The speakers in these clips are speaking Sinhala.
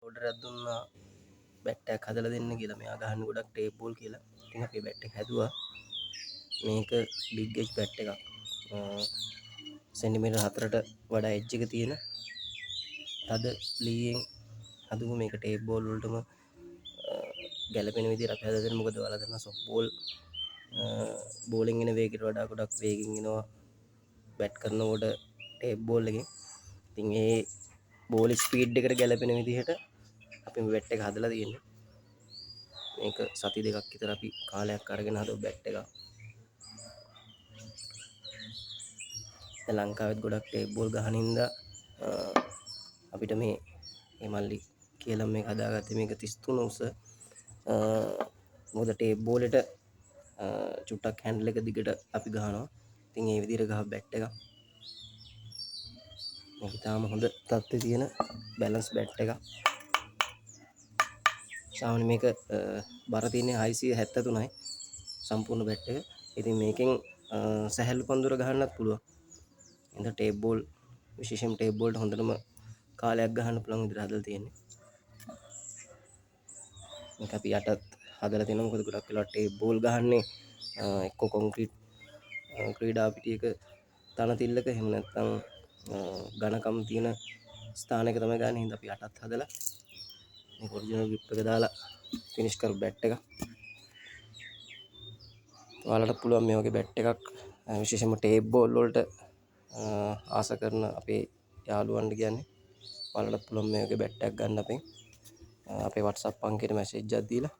ඕඩර් එකක් දුන්නා බැට් එකක් හදලා දෙන්න කියලා. මෙයා ගහන්න ගොඩක් ටේප් බෝල් කියලා. ඉතින් අපි බැට් එක හැදුවා. මේක බිග් එජ් බැට් එකක්. සෙන්ටිමීටර් 4ට වඩා එජ් එක තියෙන තද ලීයෙන් හදුව මේක ටේප් බෝල් වලටම ගැලපෙන විදිහට අපි හදලා දෙන්න. මොකද ඔයාලා දන්නවා සොෆ්ට් බෝල් බෝලින් එන වේගයට වඩා ගොඩක් වේගෙන් එනවා බැට් කරනකොට ටේප් බෝල් එකෙන්. ඉතින් ඒ බෝල් ස්පීඩ් එකට ගැලපෙන විදිහට අපි මේ බැට් එක හදලා තියෙන්නේ. මේක සති දෙකක් විතර අපි කාලයක් අරගෙන හදපු බැට් එකක්. ලංකාවෙත් ගොඩක් ටේප් බෝල් ගහන හින්දා අපිට මේ මල්ලි කියලා මේක හදාගත්තේ. මේක 33 උස. මොකද ටේප් බෝලෙට චුට්ටක් හැන්ඩල් එක දිගට අපි ගහනවා. ඉතින් ඒ විදිහට ගහ බැට් එකක්. මේක තාම හොඳ තත්ත්වයේ තියෙන බැලන්ස් බැට් එකක්. සාමාන්‍ය මේක බර තියෙන්නේ 673යි සම්පූර්ණ බැට් එක. ඉතින් මේකෙන් සැහැල්ලු පන්දුර ගහන්නත් පුළුවන්. ඉතින් ටේප් බෝල් විශේෂයෙන් ටේප් බෝල්ට හොඳටම කාලයක් ගහන්න පුළුවන් විදිහට හදලා තියෙන්නේ. මේක අපි යටත් හදලා තියෙනවා. මොකද ගොඩක් වෙලාවට ටේප් බෝල් ගහන්නේ එක්ක කොන්ක්‍රීට් ක්‍රීඩා පිටියක තනතිල්ලක එහෙම නැත්නම් ඝනකම් තියෙන ස්ථානයක තමයි ගන්න. හින්දා අපි යටත් හදලා මේ ඔරිජිනල් ග්‍රිප් එක දාලා ෆිනිෂ් කරපු බැට් එකක්. ඔයාලට පුළුවන් මේ වගේ බැට් එකක් විශේෂයෙන්ම ටේප් බෝල් වලට ආස කරන අපේ යාළුවන්ට කියන්නේ ඔයාලට පුළුවන් මේ වගේ බැට් එකක් ගන්න අපේ WhatsApp අංකයට මැසේජ් එකක් දීලා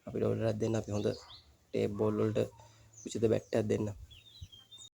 අපිට ඕඩර් එකක් දෙන්න. අපි හොඳ ටේප් බෝල් වලට උචිත බැට් එකක් දෙන්න.